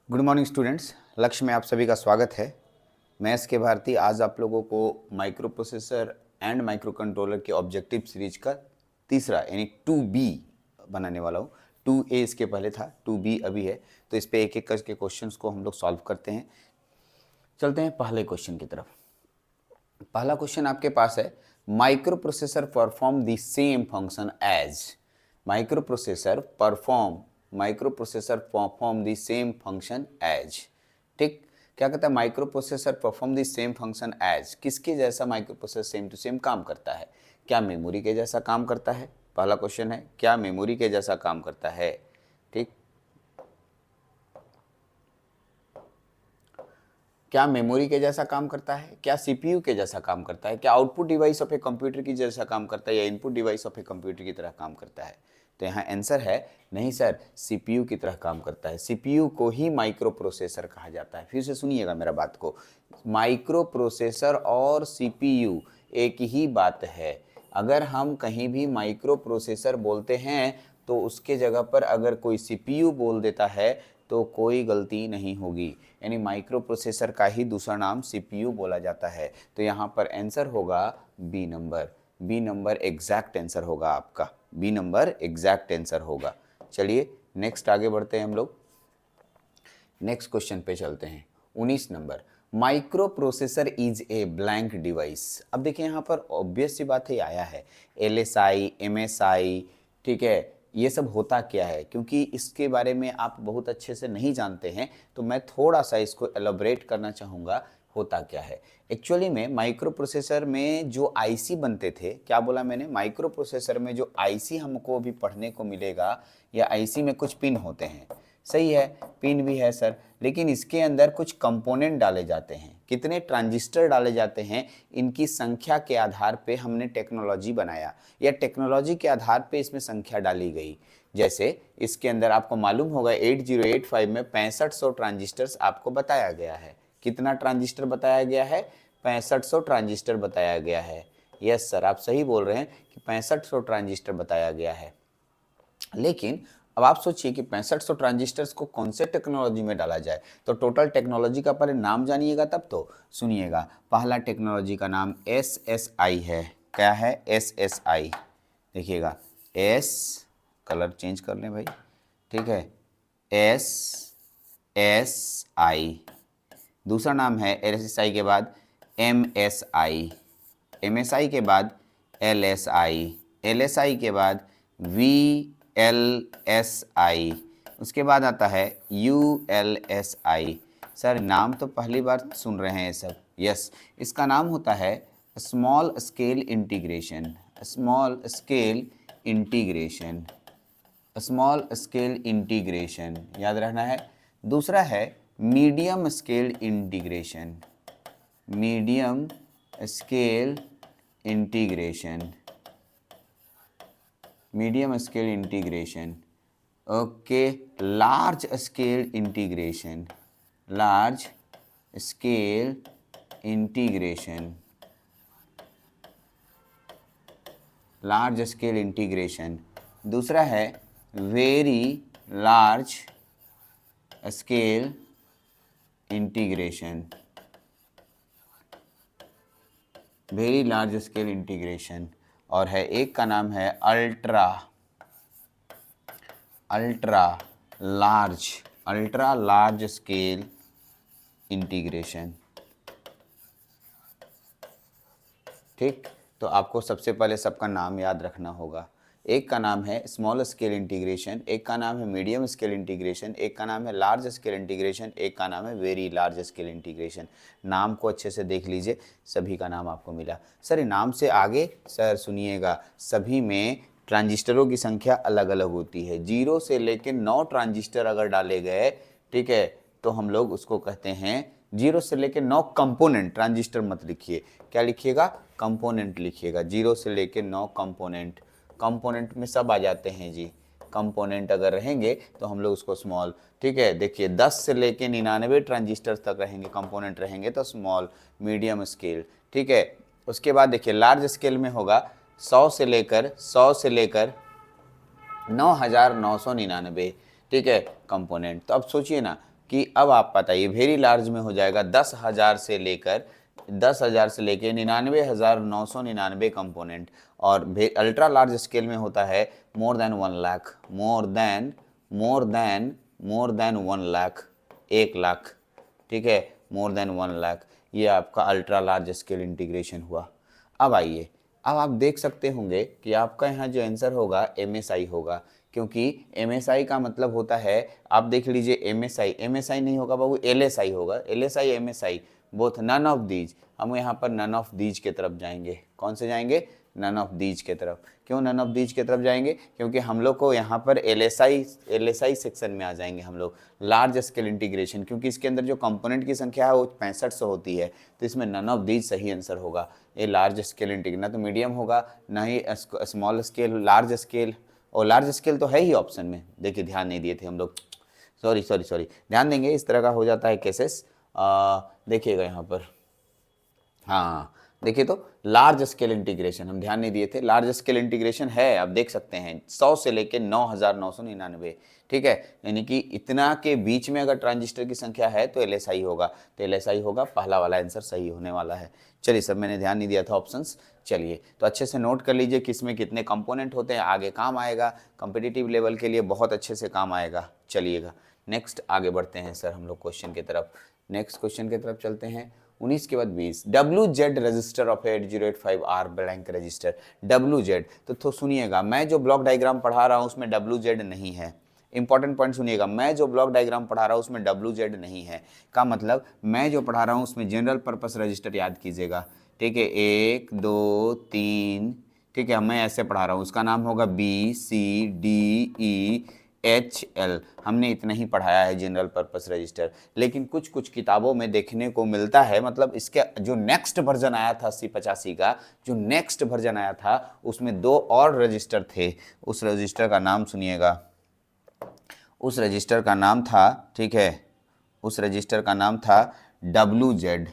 Good morning students, लक्ष्य में आप सभी का स्वागत है। मैं एस के भारती आज आप लोगों को micro processor and micro controller के ऑब्जेक्टिव सीरीज का तीसरा यानी 2B बनाने वाला हूँ। 2A इसके पहले था, 2B अभी है, तो इस पे एक एक करके क्वेश्चंस को हम लोग सॉल्व करते हैं। चलते हैं पहले क्वेश्चन की तरफ। पहला क्वेश्चन आपके पास है, micro processor perform the same function as. Micro processor perform the same function as. ठीक, क्या कहता है? Micro processor perform the same function as, किसके जैसा micro processor same to same काम करता है? क्या मेमोरी के जैसा काम करता है? पहला क्वेश्चन है, क्या मेमोरी के जैसा काम करता है? ठीक, क्या मेमोरी के जैसा काम करता है? क्या सीपीयू के जैसा काम करता है? क्या output device of a computer की जैसा काम करता है या input device of a computer की तरह काम करता है? तो यहाँ आंसर है नहीं सर, सीपीयू की तरह काम करता है। सीपीयू को ही माइक्रो प्रोसेसर कहा जाता है। फिर से सुनिएगा मेरा बात को, माइक्रो प्रोसेसर और सीपीयू एक ही बात है। अगर हम कहीं भी माइक्रो प्रोसेसर बोलते हैं तो उसके जगह पर अगर कोई सीपीयू बोल देता है तो कोई गलती नहीं होगी, यानी माइक्रो प्रोसेसर का ही दूसरा नाम सीपीयू बोला जाता है। तो यहाँ पर आंसर होगा B number. B number exact answer होगा आपका, बी नंबर एग्जैक्ट आंसर होगा। चलिए नेक्स्ट आगे बढ़ते हैं हम लोग। नेक्स्ट क्वेश्चन पे चलते हैं। 19 number, micro processor is a blank device. अब देखिए यहाँ पर ऑब्वियस सी बात ही आया है, एलएसआई, एमएसआई, ठीक है, ये सब होता क्या है? क्योंकि इसके बारे में आप बहुत अच्छे से नहीं जानते हैं तो मैं थोड़ा सा इसको एलोबरेट करना चाहूँगा। होता क्या है एक्चुअली में? माइक्रो प्रोसेसर में जो आईसी बनते थे, क्या बोला मैंने? माइक्रो प्रोसेसर में जो आईसी हमको अभी पढ़ने को मिलेगा या आईसी में कुछ पिन होते हैं, सही है, पिन भी है सर, लेकिन इसके अंदर कुछ कंपोनेंट डाले जाते हैं। कितने ट्रांजिस्टर डाले जाते हैं, इनकी संख्या के आधार पे हमने टेक्नोलॉजी बनाया या टेक्नोलॉजी के आधार पे इसमें संख्या डाली गई। जैसे इसके अंदर आपको मालूम होगा 8085 में 6500 ट्रांजिस्टर्स आपको बताया गया है। कितना ट्रांजिस्टर बताया गया है? 6500 ट्रांजिस्टर बताया गया है। यस सर, आप सही बोल रहे हैं कि 6500 ट्रांजिस्टर बताया गया है। लेकिन अब आप सोचिए कि 6500 ट्रांजिस्टर्स को कौन से टेक्नोलॉजी में डाला जाए, तो टोटल टेक्नोलॉजी का पहले नाम जानिएगा तब तो सुनिएगा। पहला टेक्नोलॉजी का नाम एसएसआई है। क्या है? एसएसआई। देखिएगा, एस, कलर चेंज कर लें भाई, ठीक है, एस एस आई। दूसरा नाम है एसएसआई के बाद एमएसआई, एमएसआई के बाद एलएसआई, एलएसआई के बाद VLSI, उसके बाद आता है ULSI। सर नाम तो पहली बार सुन रहे हैं सब। यस, इसका नाम होता है small scale integration. Small scale integration, small scale integration याद रखना है। दूसरा है medium scale integration, medium scale integration, medium scale integration. Okay, large scale integration, large scale integration, large scale integration. दूसरा है very large scale integration, very large scale integration. और है एक का नाम है ultra, ultra large, ultra large scale integration. ठीक, तो आपको सबसे पहले सबका नाम याद रखना होगा। एक का नाम है स्मॉल स्केल इंटीग्रेशन, एक का नाम है मीडियम स्केल इंटीग्रेशन, एक का नाम है लार्ज स्केल इंटीग्रेशन, एक का नाम है वेरी लार्ज स्केल इंटीग्रेशन। नाम को अच्छे से देख लीजिए, सभी का नाम आपको मिला। सर नाम से आगे सर सुनिएगा, सभी में ट्रांजिस्टरों की संख्या अलग अलग होती है। 0 से लेकर 9 ट्रांजिस्टर अगर डाले गए, ठीक है, तो हम लोग उसको कहते हैं 0 से लेकर 9 कंपोनेंट। ट्रांजिस्टर मत लिखिए, क्या लिखिएगा? कंपोनेंट लिखिएगा। 0 से लेकर 9 कंपोनेंट, कंपोनेंट में सब आ जाते हैं जी। कंपोनेंट अगर रहेंगे तो हम लोग उसको स्मॉल, ठीक है। देखिए 10 से लेकर 99 ट्रांजिस्टर तक रहेंगे, कंपोनेंट रहेंगे तो स्मॉल, मीडियम स्केल, ठीक है। उसके बाद देखिए लार्ज स्केल में होगा 100 से लेकर 9999, ठीक है, कंपोनेंट। तो अब सोचिए ना, कि अब आप बताइए वेरी लार्ज में हो जाएगा 10,000 से लेकर 99,999 कंपोनेंट, और अल्ट्रा लार्ज स्केल में होता है more than 1 lakh, more than 1 lakh, 1 lakh, ठीक है, मोर देन 1 लाख। ये आपका अल्ट्रा लार्ज स्केल इंटीग्रेशन हुआ। अब आइए, अब आप देख सकते होंगे कि आपका यहाँ जो आंसर होगा MSI होगा, क्योंकि MSI का मतलब होता है, आप देख लीजिए MSI नहीं होगा बाबू, LSI होगा, LSI MSI both none of these. हम यहाँ पर नन ऑफ दीज के तरफ जाएंगे। कौन से जाएंगे? नन ऑफ दीज के तरफ। क्यों नन ऑफ दीज के तरफ जाएंगे? क्योंकि हम लोग को यहाँ पर LSI सेक्शन में आ जाएंगे हम लोग, लार्ज स्केल इंटीग्रेशन, क्योंकि इसके अंदर जो कंपोनेंट की संख्या है वो 6500 होती है, तो इसमें नन ऑफ दीज सही आंसर होगा। ये लार्ज स्केल इंटीग्रेशन ना तो मीडियम होगा ना ही स्मॉल स्केल, लार्ज स्केल, और लार्ज स्केल तो है ही ऑप्शन में। देखिए ध्यान नहीं दिए थे हम लोग, सॉरी, ध्यान देंगे, इस तरह का हो जाता है केसेस। देखिएगा यहाँ पर, हाँ देखिए तो लार्ज स्केल इंटीग्रेशन हम ध्यान नहीं दिए थे। लार्ज स्केल इंटीग्रेशन है, आप देख सकते हैं 100 से लेके 9,999, ठीक है, यानी कि इतना के बीच में अगर ट्रांजिस्टर की संख्या है तो LSI होगा, तो LSI होगा, पहला वाला आंसर सही होने वाला है। चलिए सर, मैंने ध्यान नहीं दिया था ऑप्शंस। चलिए तो अच्छे से नोट कर लीजिए किसमें कितने कंपोनेंट होते हैं, आगे काम आएगा, कॉम्पिटिटिव लेवल के लिए बहुत अच्छे से काम आएगा। चलिएगा नेक्स्ट आगे बढ़ते हैं सर हम लोग क्वेश्चन की तरफ। नेक्स्ट क्वेश्चन की तरफ चलते हैं। 19 के बाद 20, WZ register of 8085R blank register. WZ तो सुनिएगा, मैं जो ब्लॉक डायग्राम पढ़ा रहा हूँ उसमें WZ नहीं है। इंपॉर्टेंट पॉइंट सुनिएगा, मैं जो ब्लॉक डायग्राम पढ़ा रहा हूँ उसमें WZ नहीं है, का मतलब मैं जो पढ़ा रहा हूँ उसमें जनरल पर्पस रजिस्टर याद कीजिएगा, ठीक है, 1 2 3, ठीक है, मैं ऐसे पढ़ा रहा हूँ, उसका नाम होगा BCDEHL। हमने इतना ही पढ़ाया है जनरल पर्पस रजिस्टर, लेकिन कुछ कुछ किताबों में देखने को मिलता है, मतलब इसके जो नेक्स्ट वर्जन आया था 8085 का, जो नेक्स्ट वर्जन आया था उसमें 2 और रजिस्टर थे। उस रजिस्टर का नाम सुनिएगा, उस रजिस्टर का नाम था, ठीक है, उस रजिस्टर का नाम था WZ,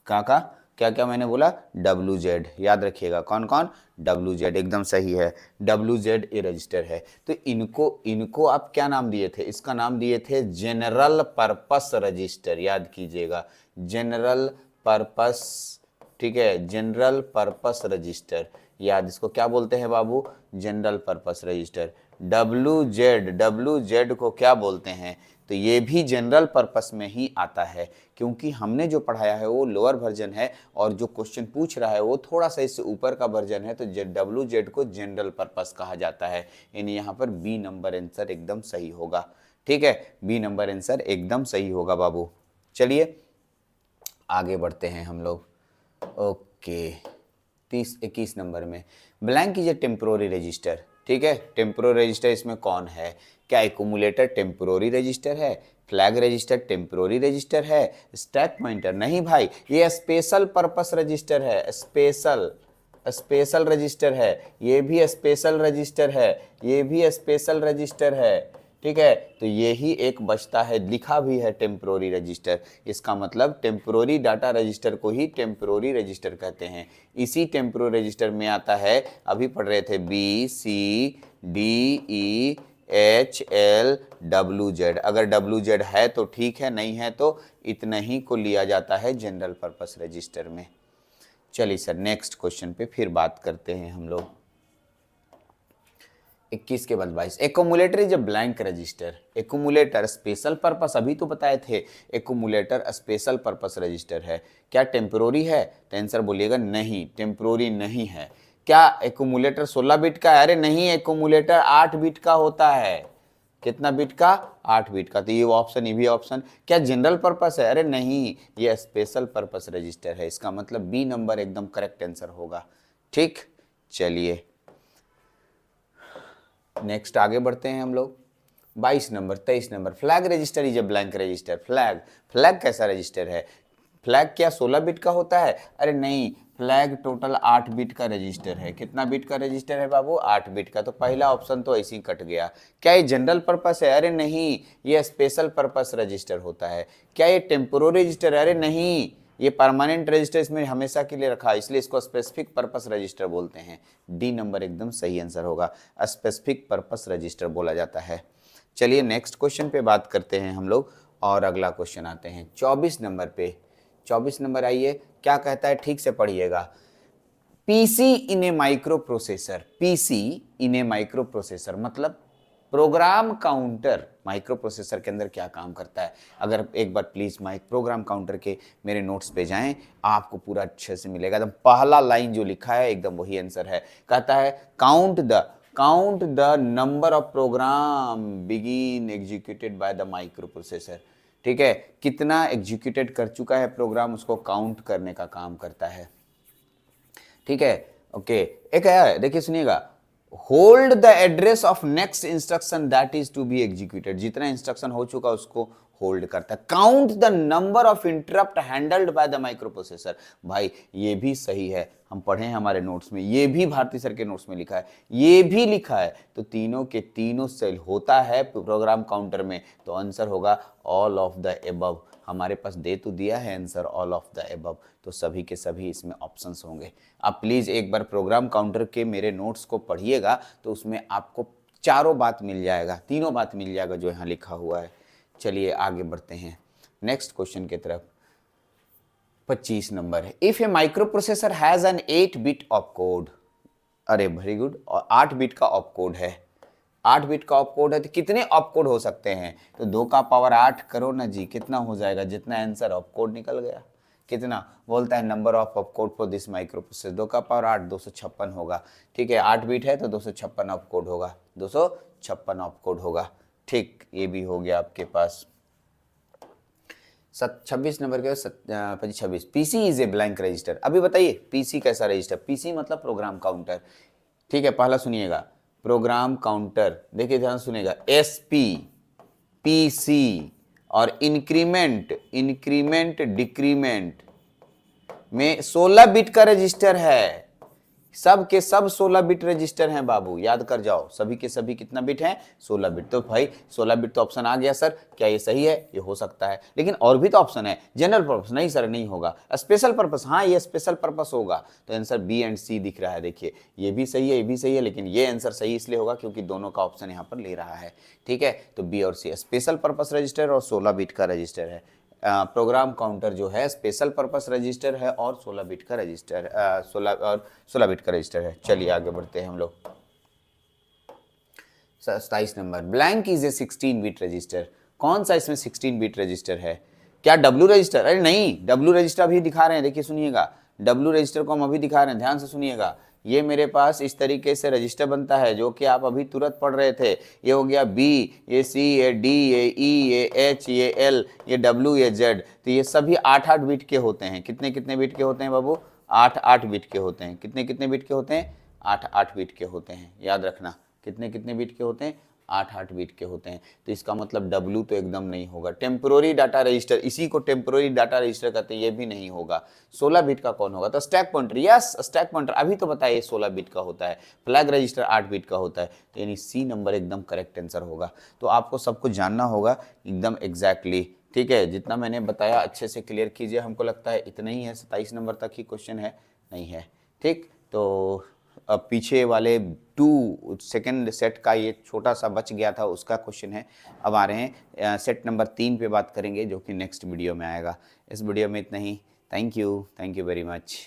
का क्या क्या मैंने बोला? WZ, याद रखिएगा कौन कौन? WZ एकदम सही है, WZ ये रजिस्टर है। तो इनको आप क्या नाम दिए थे? इसका नाम दिए थे जनरल पर्पस रजिस्टर, याद कीजिएगा, जनरल पर्पस, ठीक है, जनरल पर्पस रजिस्टर, याद, इसको क्या बोलते हैं बाबू? General purpose register. WZ को क्या बोलते हैं? तो ये भी जनरल पर्पस में ही आता है, क्योंकि हमने जो पढ़ाया है वो लोअर वर्जन है और जो क्वेश्चन पूछ रहा है वो थोड़ा सा इससे ऊपर का वर्जन है, तो WZ को जनरल पर्पस कहा जाता है। यानी यहाँ पर B नंबर आंसर एकदम सही होगा, ठीक है, B नंबर आंसर एकदम सही होगा बाबू। चलिए आगे बढ़ते हैं हम लोग। ओके 21 नंबर में ब्लैंक कीजिए टेम्पोररी रजिस्टर, ठीक है, टेम्पोररी रजिस्टर इसमें कौन है? क्या एक्यूमुलेटर टेम्पोररी रजिस्टर है? फ्लैग रजिस्टर टेम्पोररी रजिस्टर है? Stack pointer? नहीं भाई, ये स्पेशल पर्पस रजिस्टर है, स्पेशल रजिस्टर है, ये भी स्पेशल रजिस्टर है, ये भी स्पेशल रजिस्टर है, ठीक है, तो ये ही एक बचता है, लिखा भी है टेम्पोररी रजिस्टर। इसका मतलब टेम्पोररी डाटा रजिस्टर को ही टेम्पोररी रजिस्टर कहते हैं। इसी टेम्पोररी रजिस्टर में आता है, अभी पढ़ रहे थे, BCDEHL WZ। अगर WZ है तो ठीक है, नहीं है तो इतना ही को लिया जाता है जनरल पर्पस रजिस्टर में। चलिए सर नेक्स्ट क्वेश्चन पे फिर बात करते हैं हम लोग। 21 के बाद 22, accumulator is a blank register. Accumulator special purpose, अभी तो बताए थे एक्यूमुलेटर स्पेशल पर्पस रजिस्टर है। क्या टेम्पोररी है? तो आंसर बोलिएगा नहीं, टेम्पोररी नहीं है। क्या एक्यूमुलेटर 16 बिट का है? अरे नहीं, एक्यूमुलेटर 8 बिट का होता है। कितना बिट का? 8 बिट का। तो ये ऑप्शन, ये भी ऑप्शन। क्या जनरल पर्पस है? अरे नहीं, ये स्पेशल पर्पस रजिस्टर है। इसका मतलब B नंबर एकदम करेक्ट आंसर होगा, ठीक। चलिए नेक्स्ट आगे बढ़ते हैं हम लोग। 22 number, 23 number, flag register is a blank register. Flag कैसा रजिस्टर है? फ्लैग क्या 16 बिट का होता है? अरे नहीं, फ्लैग टोटल 8 बिट का रजिस्टर है। कितना बिट का रजिस्टर है बाबू? 8 बिट का। तो पहला ऑप्शन तो ऐसे ही कट गया। क्या ये जनरल पर्पस है? अरे नहीं, ये स्पेशल पर्पस रजिस्टर होता है। क्या ये टेम्पोररी रजिस्टर है? अरे नहीं, ये परमानेंट रजिस्टर इसमें हमेशा के लिए रखा है, इसलिए इसको स्पेसिफिक पर्पस रजिस्टर बोलते हैं। डी नंबर एकदम सही आंसर होगा, स्पेसिफिक पर्पस रजिस्टर बोला जाता है। चलिए नेक्स्ट क्वेश्चन पे बात करते हैं हम लोग, और अगला क्वेश्चन आते हैं 24 नंबर पे। 24 नंबर आइए, क्या कहता है, ठीक से पढ़िएगा। पीसी इन ए माइक्रो प्रोसेसर, पीसी इन ए माइक्रो प्रोसेसर मतलब प्रोग्राम काउंटर माइक्रो प्रोसेसर के अंदर क्या काम करता है। अगर एक बार प्लीज प्रोग्राम काउंटर के मेरे नोट्स पे जाएं, आपको पूरा अच्छे से मिलेगा। एकदम पहला लाइन जो लिखा है एकदम वही आंसर है। कहता है count the number of program बिगिन executed by the micro processor. ठीक है, कितना एग्जीक्यूटेड कर चुका है प्रोग्राम, उसको काउंट करने का काम करता है। ठीक है, ओके। एक है, देखिए सुनिएगा, hold the address of next instruction that is to be executed, जितना इंस्ट्रक्शन हो चुका उसको होल्ड करता है। Count the number of interrupt handled by the micro processor, भाई ये भी सही है, हम पढ़े हैं हमारे नोट्स में, ये भी भारती सर के नोट्स में लिखा है, ये भी लिखा है, तो तीनों के तीनों सेल होता है प्रोग्राम काउंटर में, तो आंसर होगा ऑल ऑफ द एबव। हमारे पास दे तो दिया है answer all of the above, तो सभी के सभी इसमें ऑप्शंस होंगे। आप प्लीज एक बार प्रोग्राम काउंटर के मेरे नोट्स को पढ़िएगा, तो उसमें आपको चारों बात मिल जाएगा, तीनों बात मिल जाएगा जो यहाँ लिखा हुआ है। चलिए आगे बढ़ते हैं नेक्स्ट क्वेश्चन की तरफ। 25 नंबर है, if A micro processor has an 8 bit op code, अरे वेरी गुड, और 8 बिट का ऑप कोड है, 8 बिट का ऑप कोड है, तो कितने ऑप कोड हो सकते हैं, तो 2 का पावर 8 करो ना जी, कितना हो जाएगा, जितना आंसर ऑप कोड निकल गया, कितना बोलता है number of code for this micro processor, 2 का पावर 8 256 होगा। ठीक है, 8 बिट है तो 256 ऑप कोड होगा, 256 ऑप कोड होगा। ठीक, ये भी हो गया आपके पास। 26 नंबर के 26, PC is a blank register. अभी बताइए पीसी कैसा रजिस्टर, पीसी मतलब प्रोग्राम काउंटर। ठीक है, पहला सुनिएगा, प्रोग्राम काउंटर, देखिए ध्यान सुनिएगा, एसपी, पीसी और इंक्रीमेंट डिक्रीमेंट में 16 बिट का रजिस्टर है, सब के सब 16 बिट रजिस्टर हैं बाबू, याद कर जाओ, सभी के सभी कितना बिट हैं, 16 बिट। तो भाई 16 बिट तो ऑप्शन आ गया सर, क्या ये सही है, ये हो सकता है, लेकिन और भी तो ऑप्शन है। जनरल पर्पस नहीं सर, नहीं होगा। स्पेशल पर्पस, हाँ ये स्पेशल पर्पस होगा, तो आंसर बी एंड सी दिख रहा है, देखिए ये भी सही है, ये भी सही है, लेकिन ये आंसर सही इसलिए होगा क्योंकि दोनों का ऑप्शन यहाँ पर ले रहा है। ठीक है, तो बी और सी, स्पेशल पर्पस रजिस्टर और 16 बिट का रजिस्टर है। प्रोग्राम काउंटर जो है स्पेशल पर्पस रजिस्टर है और 16 बिट का रजिस्टर, 16 बिट का रजिस्टर है। चलिए आगे बढ़ते हैं हम लोग। 27 number, blank is a 16 bit register, कौन सा इसमें 16 बिट रजिस्टर है, क्या डब्ल्यू रजिस्टर, अरे नहीं, डब्ल्यू रजिस्टर अभी दिखा रहे हैं, देखिए सुनिएगा, डब्ल्यू रजिस्टर को हम अभी दिखा रहे हैं, ध्यान से सुनिएगा। ये मेरे पास इस तरीके से रजिस्टर बनता है जो कि आप अभी तुरंत पढ़ रहे थे, ये हो गया बी, ये सी, ये डी, ये ई, ये एच, ये एल, ये डब्ल्यू, ये जेड, तो ये सभी 8-8 बिट के होते हैं। कितने कितने बिट के होते हैं बाबू, 8-8 बिट के होते हैं। कितने कितने बिट के होते हैं, 8-8 बिट के होते हैं, याद रखना, कितने कितने बिट के होते हैं, 8-8 बिट के होते हैं। तो इसका मतलब W तो एकदम नहीं होगा। टेम्पोररी डाटा रजिस्टर, इसी को टेम्पोररी डाटा रजिस्टर कहते हैं, ये भी नहीं होगा। 16 बिट का कौन होगा, तो stack pointer, yes stack pointer, अभी तो बताइए 16 बिट का होता है। फ्लैग रजिस्टर 8 बिट का होता है, तो यानी सी नंबर एकदम करेक्ट आंसर होगा। तो आपको सब कुछ जानना होगा एकदम एग्जैक्टली। ठीक है, जितना मैंने बताया अच्छे से क्लियर कीजिए, हमको लगता है इतना ही है, 27 नंबर तक ही क्वेश्चन है, नहीं है। ठीक, तो अब पीछे वाले 2 सेकेंड सेट का ये छोटा सा बच गया था, उसका क्वेश्चन है। अब आ रहे हैं सेट नंबर 3 पे बात करेंगे, जो कि नेक्स्ट वीडियो में आएगा। इस वीडियो में इतना ही, थैंक यू वेरी मच।